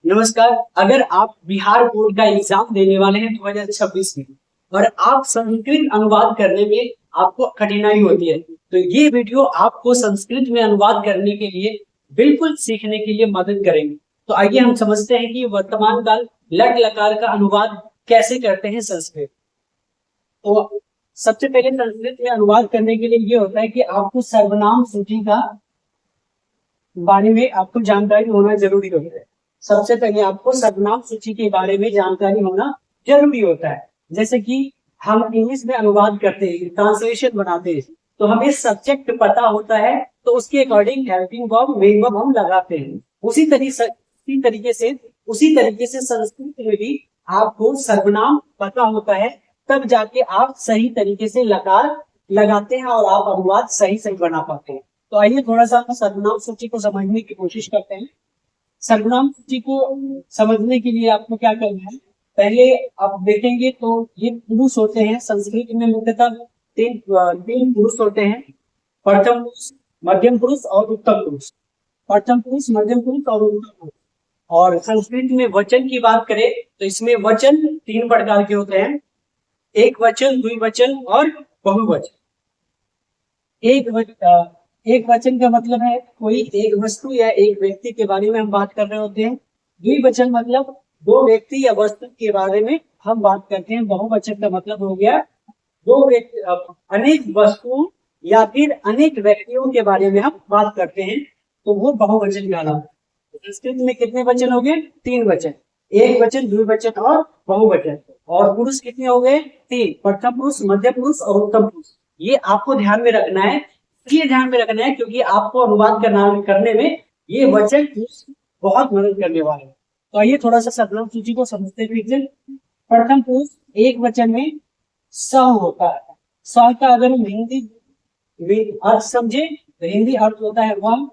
नमस्कार। अगर आप बिहार बोर्ड का एग्जाम देने वाले हैं 2026 में और आप संस्कृत अनुवाद करने में आपको कठिनाई होती है, तो ये वीडियो आपको संस्कृत में अनुवाद करने के लिए बिल्कुल सीखने के लिए मदद करेंगे। तो आइए हम समझते हैं कि वर्तमान काल लट लकार का अनुवाद कैसे करते हैं संस्कृत। तो सबसे पहले संस्कृत में अनुवाद करने के लिए ये होता है कि आपको सर्वनाम सूची का बारे में आपको जानकारी होना जरूरी होता है। सबसे पहले आपको सर्वनाम सूची के बारे में जानकारी होना जरूरी होता है। जैसे कि हम इंग्लिश में अनुवाद करते हैं, ट्रांसलेशन बनाते हैं, तो हमें सब्जेक्ट पता होता है, तो उसके according helping verb, main verb हम लगाते हैं। उसी तरीके से संस्कृत में भी आपको सर्वनाम पता होता है, तब जाके आप सही तरीके से लकार लगाते हैं और आप अनुवाद सही सही बना पाते हैं। तो आइए थोड़ा सा सर्वनाम सूची को समझने की कोशिश करते हैं। सर्वनाम सूची को समझने के लिए आपको क्या करना है, पहले आप देखेंगे तो ये पुरुष होते हैं। संस्कृत में मुख्यतः तीन पुरुष होते हैं, प्रथम पुरुष, मध्यम पुरुष और उत्तम पुरुष। प्रथम पुरुष, मध्यम पुरुष और उत्तम पुरुष। और संस्कृत में वचन की बात करें तो इसमें वचन तीन प्रकार के होते हैं, एक वचन, द्विवचन और बहुवचन। एक वचन का मतलब है कोई एक वस्तु या एक व्यक्ति के बारे में हम बात कर रहे होते हैं। द्विवचन मतलब दो व्यक्ति या वस्तु के बारे में हम बात करते हैं। बहुवचन का मतलब हो गया दो व्यक्ति, अनेक वस्तुओं या फिर अनेक व्यक्तियों के बारे में हम बात करते हैं, तो वो बहुवचन कहलाता है। संस्कृत में कितने वचन हो गए? तीन वचन, एक वचन, द्विवचन और बहुवचन। और पुरुष कितने हो गए? तीन, प्रथम पुरुष, मध्य पुरुष और उत्तम पुरुष। ये आपको ध्यान में रखना है, क्योंकि आपको अनुवाद करने में ये वचन बहुत मदद करने वाले हैं। तो आइए थोड़ा सा सर्वनाम सूची को समझते हैं। प्रथम पुरुष एक वचन में स होता है। स का अगर हम हिंदी अर्थ समझे तो हिंदी अर्थ होता है वह।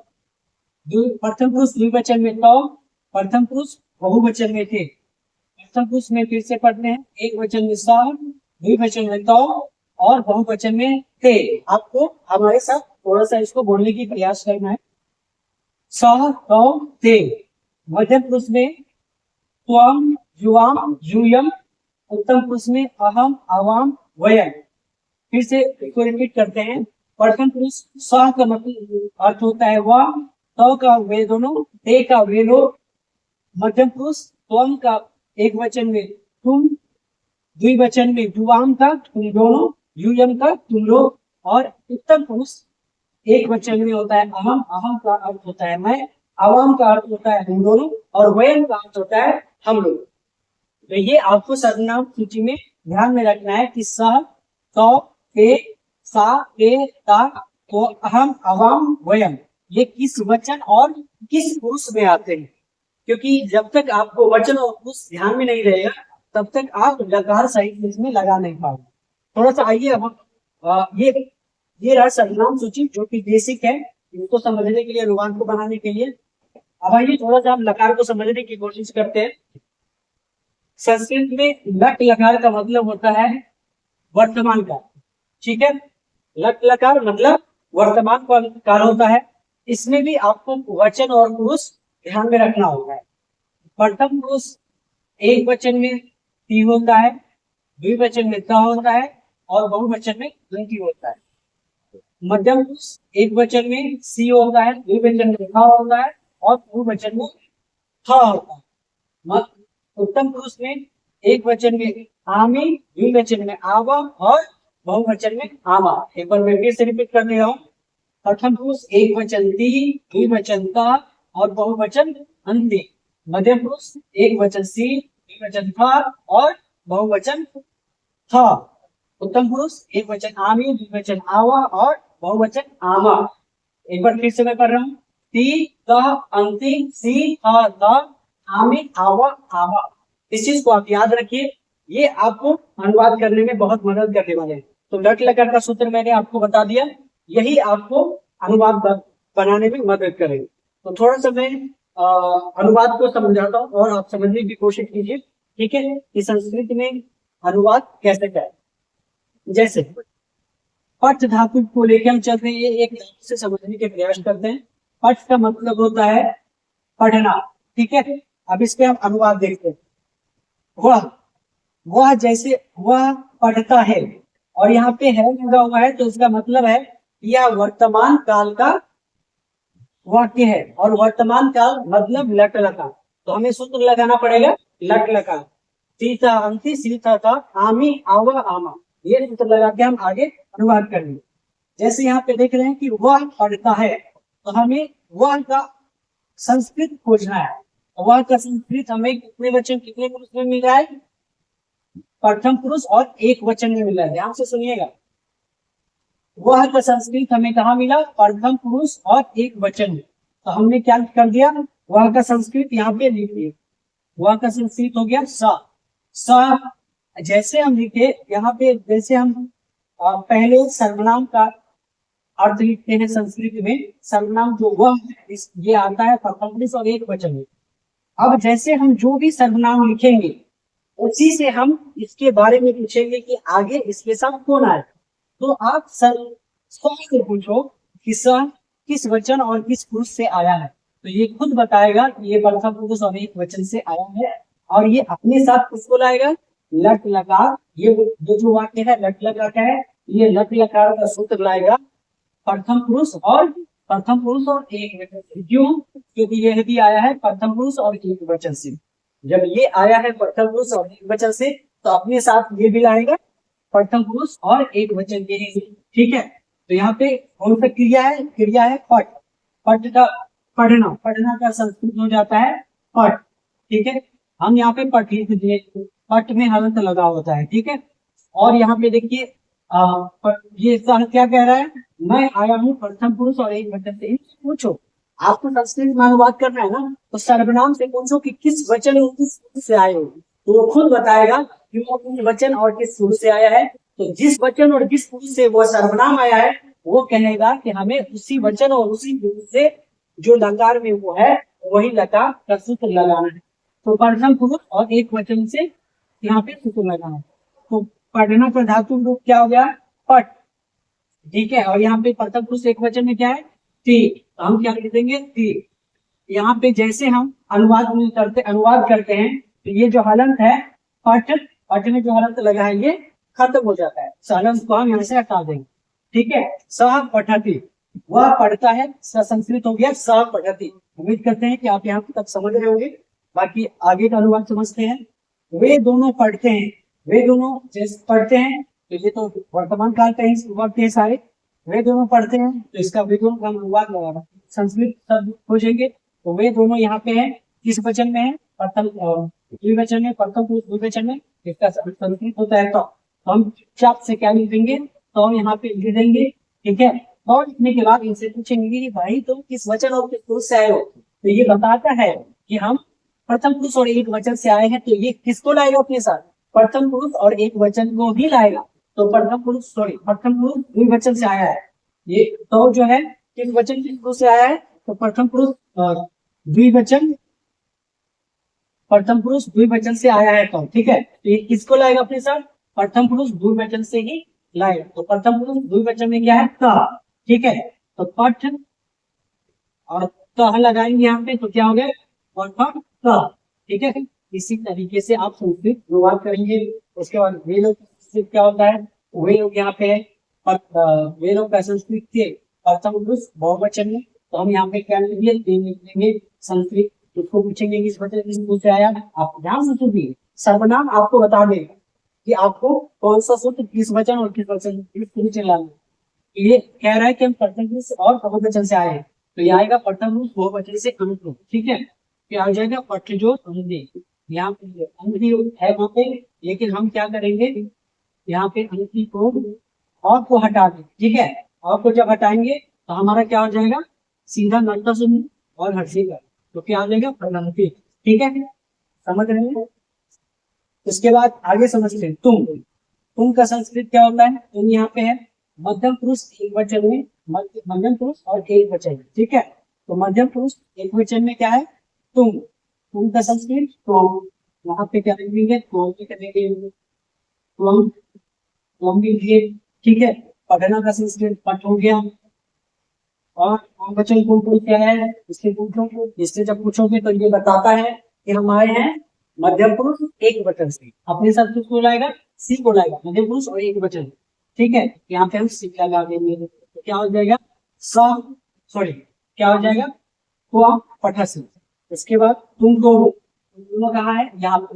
प्रथम पुरुष द्विवचन में तो, प्रथम पुरुष बहुवचन में थे। प्रथम पुरुष में फिर से पढ़ते हैं, एक वचन में स, द्विवचन में तो और बहुवचन में थे। आपको हमारे साथ थोड़ा सा इसको बोलने की प्रयास करना है। स, तो, ते। मध्यम पुरुष में त्वम, युवाम, यूयम। उत्तम पुरुष में अहम, आवाम, वयम। फिर से इसको रिपीट करते हैं। प्रथम पुरुष स का मतलब अर्थ होता है वह, तो का वे दोनों, ते का वे लोग। मध्यम पुरुष त्वम का एक वचन में तुम, द्विवचन में युवाम का तुम दोनों, यूयम का तुम लोग। और उत्तम पुरुष एक वचन में होता है अहम, अहम का अर्थ होता है मैं, आवाम का अर्थ होता है हम दोनों और वयम का अर्थ होता है हम लोग। तो ये आपको सर्वनाम सूची में ध्यान में रखना है कि स, तो, ते, सा, ते, ता, तो, अहम, आवाम, वयम ये किस वचन और किस पुरुष में आते हैं। क्योंकि जब तक आपको वचन और पुरुष ध्यान में नहीं रहेगा तब तक आप लकार सही इसमें लगा नहीं पाओगे। थोड़ा सा आइए अब ये रहा सर्वनाम सूची जो कि बेसिक है, इसको समझने के लिए, अनुवाद को बनाने के लिए। अब आइए थोड़ा सा हम लकार को समझने की कोशिश करते हैं। संस्कृत में लट लकार का मतलब होता है वर्तमान काल, ठीक है। लट लकार मतलब वर्तमान काल होता है। इसमें भी आपको वचन और पुरुष ध्यान में रखना होता है। प्रथम पुरुष एक वचन में ती होता है, द्विवचन में ता होता है और बहुवचन में अंति होता है। मध्यम पुरुष एक वचन में सी होता है, द्विवचन में था होता है और बहुवचन में था होता है। उत्तम पुरुष में एक वचन में आमी, द्विवचन में आवा और बहुवचन में आमा। एक बार मैं फिर से रिपीट कर दे रहा हूँ। प्रथम पुरुष एक वचन ती, द्विवचन ता और बहुवचन अंति। मध्यम पुरुष एक वचन सी, द्विवचन था और बहुवचन था। उत्तम पुरुष एक वचन आमी, द्विवचन आवा और बहुवचन आमा। एक बार फिर से मैं कर रहा हूँ, ती, ता, अंति, सी, था, ता, आमी, आवा, आमा। इस चीज को आप याद रखिए, ये आपको अनुवाद करने में बहुत मदद करने वाले हैं। तो लट लकार का सूत्र मैंने आपको बता दिया, यही आपको अनुवाद बनाने में मदद करेगा। तो थोड़ा सा मैं अनुवाद को समझाता हूँ और आप समझने की कोशिश कीजिए, ठीक है, कि संस्कृत में अनुवाद कैसे करें। जैसे पठ धातु को लेकर हम चलते हैं, एक से समझने के प्रयास करते हैं। पठ का मतलब होता है पढ़ना, ठीक है। अब इस पे हम अनुवाद देखते हैं। वह जैसे वह पढ़ता है, और यहाँ पे है लगा हुआ है, तो इसका मतलब है यह वर्तमान काल का वाक्य है, और वर्तमान काल मतलब लट लका, तो हमें सूत्र लगाना पड़ेगा लट लका। सीता अंति सीता था, आमी आवा आमा, ये सूत्र लगा के हम आगे अनुवाद करेंगे। जैसे यहाँ पे देख रहे हैं कि वह पढ़ता है, तो हमें वह का संस्कृत खोजना है। वह का संस्कृत हमें कितने वचन कितने पुरुष में मिल रहा है? प्रथम पुरुष और एक वचन में मिल रहा है, ध्यान से सुनिएगा। वह का संस्कृत हमें कहा मिला? प्रथम पुरुष और एक वचन में। तो हमने क्या कर दिया, वह का संस्कृत यहाँ पे लिख दिया। वह का संस्कृत हो गया स। जैसे हम लिखे यहाँ पे, जैसे हम पहले सर्वनाम का अर्थ लिखते हैं संस्कृत में, सर्वनाम जो वह ये आता है प्रथम पुरुष और एक वचन में। अब जैसे हम जो भी सर्वनाम लिखेंगे उसी से हम इसके बारे में पूछेंगे कि आगे इसके साथ कौन आए। तो आप से पूछो कि स किस वचन और किस पुरुष से आया है, तो ये खुद बताएगा कि ये प्रथम पुरुष और एक वचन से आया है, और ये अपने साथ किसको लाएगा? लट लकार। ये जो वाक्य है लट लकार का है, ये लट लकार का सूत्र लाएगा प्रथम पुरुष और एक वचन से। क्यों? क्योंकि यह भी आया है प्रथम पुरुष और एक वचन से। जब ये आया है प्रथम पुरुष और एक वचन से, तो अपने साथ ये भी लाएगा प्रथम पुरुष और एक वचन के ही। ठीक है, तो यहाँ पे कौन सा क्रिया है? क्रिया है पठ। पठ का पढ़ना, पढ़ना का संस्कृत हो जाता है पठ। ठीक है, हम यहाँ पे पठ लिख दिए, पठ में हलंत लगा होता है। ठीक है, और यहाँ पे देखिए ये क्या कह रहा है? मैं आया हूँ प्रथम पुरुष और एक वचन से। पूछो, आपको संस्कृत में अनुवाद करना है ना, तो सर्वनाम से पूछो कि किस वचन और किस पुरुष से आए हो, तो वो खुद बताएगा कि वो किस वचन और किस पुरुष से आया है। तो जिस वचन और जिस पुरुष से वो सर्वनाम आया है, वो कहेगा कि हमें उसी वचन और उसी पुरुष से जो लकार में वो है वही लकार का सूत्र लगाना है। तो प्रथम पुरुष और एक वचन से यहाँ पे सूत्र लगाना है। तो पढ़ना का धातु रूप क्या हो गया? पठ। ठीक है, और यहाँ पे प्रथम पुरुष एक वचन में क्या है? ती। तो हम क्या लिख देंगे? ती। यहाँ पे जैसे हम अनुवाद करते हैं, तो ये जो हलंत है पठ, पठ में जो हलंत लगा है ये खत्म हो जाता है, हलंत को हम यहाँ से हटा देंगे। ठीक है, सह पठती, वह पढ़ता है, संस्कृत हो गया सह पठती। उम्मीद करते हैं कि आप यहाँ तक समझ रहे होंगे, बाकी आगे का अनुवाद समझते हैं। वे दोनों पढ़ते हैं, वे दोनों जैसे पढ़ते हैं, तो ये तो वर्तमान काल का ही वक्त है सारे। वे दोनों पढ़ते हैं, तो इसका वे दोनों का अनुवाद लगाना, संस्कृत शब्द खोजेंगे। तो वे दोनों यहाँ पे है, किस वचन में है? प्रथम द्विवचन में, प्रथम पुरुष द्विवचन में, इसका संस्कृत होता है। तो हम चुपचाप से क्या लिखेंगे? तो हम यहाँ पे लिख देंगे। ठीक है, और लिखने के बाद इनसे पूछेंगे कि भाई तुम किस वचन और किस पुरुष से आए हो, तो ये बताता है कि हम प्रथम पुरुष और एक वचन से आए हैं। तो ये किसको लाएगा अपने साथ? प्रथम पुरुष और एक वचन को ही लाएगा। तो प्रथम पुरुष द्विवचन से आया है ये, तो जो है किस वचन किस पुरुष से आया है? तो प्रथम पुरुष द्विवचन, प्रथम पुरुष द्विवचन से आया है। तो ठीक है, तो ये किसको लाएगा अपने साथ? प्रथम पुरुष द्विवचन से ही लाएगा। तो प्रथम पुरुष द्विवचन में क्या है? क। ठीक है, तो पठ और कह लगाएंगे यहाँ पे, तो क्या हो गया? पठ क। ठीक है, इसी तरीके से आप संस्कृत अनुवाद करेंगे। उसके बाद वे लोग क्या होता है? वे लोग यहाँ पे वे लोग का संस्कृत के प्रथम पुरुष बहुवचन में, तो हम यहाँ पे क्या लिखेंगे? संस्कृत। उसको पूछेंगे किस वचन किस पुरुष से आया। आप ध्यान से सुनिए, सर्वनाम आपको बता देगा कि आपको कौन सा सूत्र किस वचन और किस वचन किस पुरुष से लाना है। ये कह रहा है कि हम प्रथम पुरुष और बहुवचन से आए हैं, तो ये आएगा प्रथम पुरुष बहुवचन से अनुप्रूप। ठीक है, क्या आ जाएगा? पठ जो अंधे, यहाँ पे अंधी है वहां पे, लेकिन हम क्या करेंगे? यहाँ पे अंधी को और को हटा दें। ठीक है, और को जब हटाएंगे तो हमारा क्या हो जाएगा? सीधा नर्ता सुन और हर्षिका, तो क्या आ जाएगा? प्रणंती। ठीक है, समझ रहे हैं? उसके बाद आगे समझते हैं। तुम का संस्कृत क्या होता है? तुम यहाँ पे है मध्यम पुरुष एक वचन में, मध्यम पुरुष और एक वचन। ठीक है, तो मध्यम पुरुष एक वचन में क्या है? तुम का संस्कृत तुम, वहां पे क्या लिखेंगे? तुम भी लिखिए। ठीक है, पढ़ना का संस्कृत पठ हो गया। और वचन कौन कौन क्या है इससे पूछो, इससे जब पूछोगे तो ये बताता है कि हम आए हैं मध्यम पुरुष एक वचन से, अपने साथ किसको लाएगा, सी को लाएगा, मध्यम पुरुष और एक वचन। ठीक है, यहाँ पे हम सी लगा देंगे तो क्या हो जाएगा, सॉरी क्या हो जाएगा, तो पठस। इसके बाद तुम दोनों कहाँ है, यहाँ पे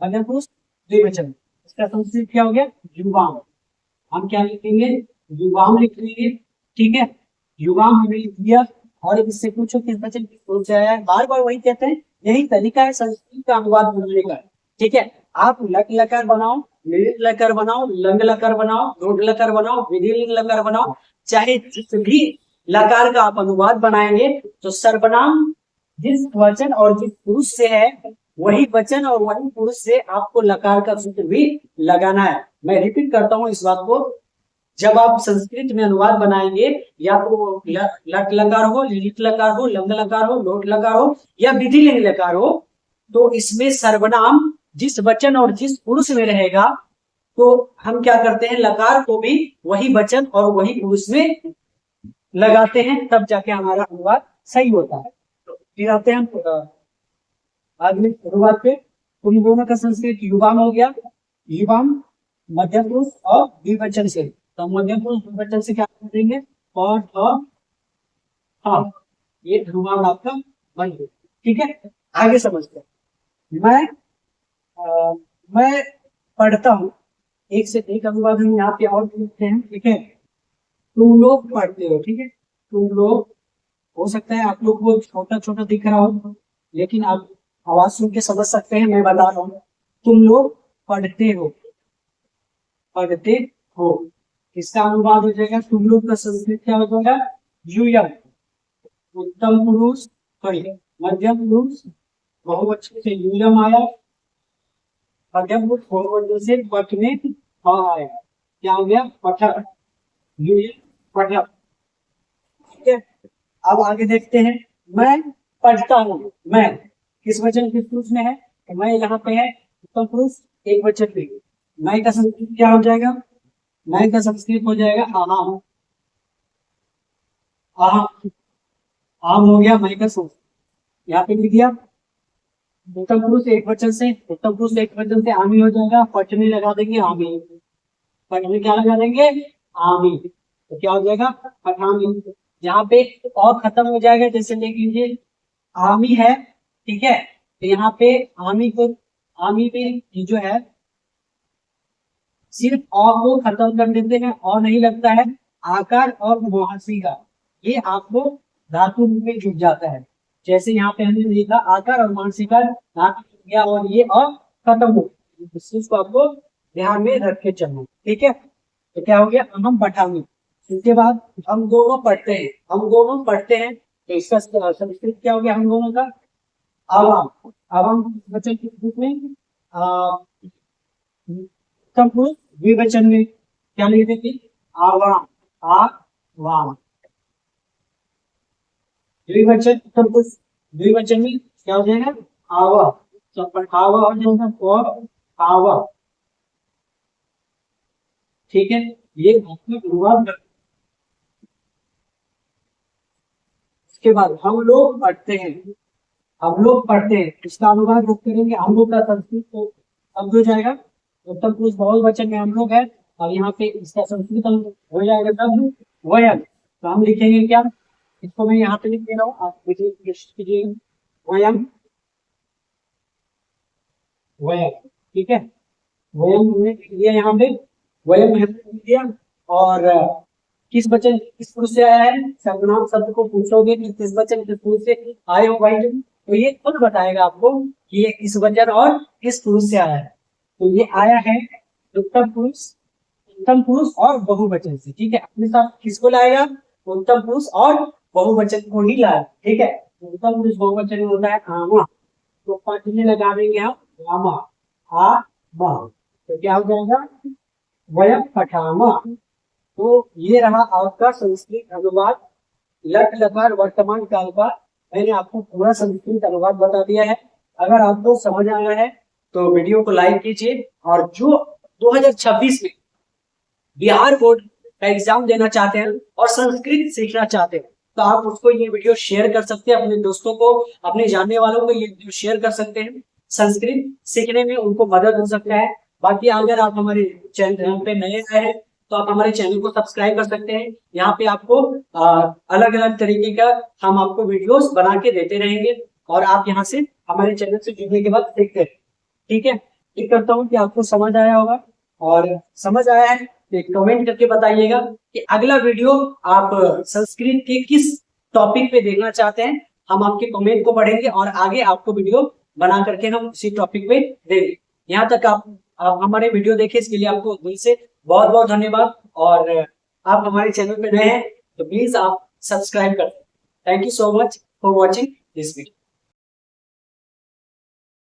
मध्यम पुरुष द्विवचन, इसका संस्कृत क्या हो गया, युवाम। हम क्या लिखेंगे, युवाम लिख लेंगे। ठीक है, युवाम हमने लिख दिया। और इससे पूछो किस वचन की सोच आया है, बार बार वही कहते हैं, यही तरीका है संस्कृत का अनुवाद बोलने का। ठीक है, आप लट लकार बनाओ, लिट लकार बनाओ, लंग लकार बनाओ, लोट लकार बनाओ, विधिलिंग लकार बनाओ, चाहे जिस भी लकार का आप अनुवाद बनाएंगे तो सर्वनाम जिस वचन और जिस पुरुष से है वही वचन और वही पुरुष से आपको लकार का सूत्र भी लगाना है। मैं रिपीट करता हूं इस बात को, जब आप संस्कृत में अनुवाद बनाएंगे या तो लट लकार हो, लिट लकार हो, लंग लकार हो, लोट लकार हो या विधिलिंग लकार हो, तो इसमें सर्वनाम जिस वचन और जिस पुरुष में रहेगा तो हम क्या करते हैं, लकार को भी वही वचन और वही पुरुष में लगाते हैं, तब जाके हमारा अनुवाद सही होता है। तो फिर आते हैं हम अगले अनुवाद पे। उन दोनों का संस्कृत युवाम हो गया, युवाम मध्यम पुरुष और द्विवचन से, तो मध्यम पुरुष द्विवचन से क्या कर देंगे, और हाँ, ये अनुवाद आपका बन गया। ठीक है, आगे समझते हैं। मैं पढ़ता हूँ, एक से एक अनुवाद हम यहाँ पे और लिखते हैं। ठीक है, तुम लोग पढ़ते हो। ठीक है, तुम लोग, हो सकता है आप लोग को छोटा छोटा दिख रहा हो लेकिन आप आवाज सुन के समझ सकते हैं, मैं बता रहा हूँ। तुम लोग पढ़ते हो, पढ़ते हो, इसका अनुवाद हो जाएगा, तुम लोग का संस्कृत क्या हो जाएगा, यूयम। उत्तम पुरुष सॉरी मध्यम पुरुष बहुवचन से यूयम आया, मध्यम पुरुष बहुवचन से पठने आया, क्या हो गया, पठक, यूयम पठक। ठीक है, अब आगे देखते हैं। मैं पढ़ता हूँ, मैं किस वचन किस पुरुष में है, तो मैं यहाँ पे है उत्तम पुरुष एक वचन में, मैं का संस्कृत क्या हो जाएगा, मैं का संस्कृत हो जाएगा आम। आम, आम हो गया मैं का संस्कृत, यहाँ पे लिख दिया। उत्तम पुरुष एक वचन से, उत्तम पुरुष एक वचन से आमी हो जाएगा, पटनी लगा देंगे आमी, पटनी क्या लगा देंगे, आमी, तो क्या हो जाएगा, पठामी। यहाँ पे और खत्म हो जाएगा, जैसे देख लीजिए आमी है। ठीक है, तो यहाँ पे आमी को, आमी पे ये जो है सिर्फ अ को खत्म कर देते हैं, और नहीं लगता है, आकार और मुहासी का ये आपको धातु रूप में जुट जाता है। जैसे यहाँ पे हमने लिखा आकार और मुहासी का धातु जुट गया और ये और खत्म हो गया, इस चीज को आपको ध्यान में रख के चलना। ठीक है, तो क्या हो गया, हम पठामी। इसके बाद हम दोनों पढ़ते हैं, हम दोनों पढ़ते हैं, तो इसका संस्कृत क्या हो गया, हम दोनों का आवाम। आवाम वचन के रूप में उत्तम पुरुष द्विवचन में क्या लिख देंगे, आवाम, आवाम। द्विवचन उत्तम पुरुष द्विवचन में क्या हो जाएगा, आवा, तो आवा हो जाएगा, और आवा। ठीक है, ये अनुवाद। इसके बाद हम लोग पढ़ते हैं, हम लोग पढ़ते हैं, इसका अनुवाद हम करेंगे, हम लोग का संस्कृत तो शब्द हो जाएगा, उत्तम पुरुष बहुवचन में हम लोग है, और यहाँ पे इसका संस्कृत हो जाएगा तब वयम। तो हम लिखेंगे क्या, इसको मैं यहाँ पे लिख दे रहा हूँ, आप कीजिए वयम, वयम। ठीक है, वयम हमने लिख दिया, यहाँ पे वयम हमने लिख दिया। और किस वचन किस पुरुष से आया है, सर्वनाम शब्द को पूछोगे कि किस वचन किस पुरुष से आए हो भाई, तो ये खुद बताएगा आपको कि ये किस वचन और किस पुरुष से आया है। तो ये आया है उत्तम पुरुष और बहुवचन से। ठीक है, अपने साथ किसको लाएगा, उत्तम पुरुष और बहुवचन को ही लाएगा। ठीक है, उत्तम पुरुष बहुवचन में होता है आमा, तो पटने लगा देंगे हम आमा, आमा, तो क्या हो जाएगा, वयम पठामा। तो ये रहा आपका संस्कृत अनुवाद, लट लकार वर्तमान काल का। मैंने आपको पूरा संस्कृत अनुवाद बता दिया है। अगर आपको समझ आया है तो वीडियो को लाइक कीजिए, और जो 2026 में बिहार बोर्ड का एग्जाम देना चाहते हैं और संस्कृत सीखना चाहते हैं तो आप उसको ये वीडियो शेयर कर सकते हैं, अपने दोस्तों को, अपने जानने वालों को ये वीडियो शेयर कर सकते हैं। संस्कृत सीखने में उनको मदद हो सकता है। बाकी अगर आप हमारे चैनल पे नए आए हैं तो आप हमारे चैनल को सब्सक्राइब कर सकते हैं। यहाँ पे आपको अलग अलग तरीके का हम आपको वीडियोस बना के देते रहेंगे और आप यहाँ से हमारे चैनल से जुड़ने के बाद देखते हैं। ठीक है, उम्मीद करता हूँ कि आपको समझ आया होगा, और समझ आया है तो कमेंट करके बताइएगा कि अगला वीडियो आप संस्कृत के किस टॉपिक पे देखना चाहते हैं। हम आपके कमेंट को पढ़ेंगे और आगे आपको वीडियो बना करके हम उसी टॉपिक पे देंगे। यहाँ तक आप हमारे वीडियो देखे, इसके लिए आपको दिल से बहुत बहुत धन्यवाद। और आप हमारे चैनल पे नए हैं तो प्लीज आप सब्सक्राइब कर। Thank you so much for watching this video.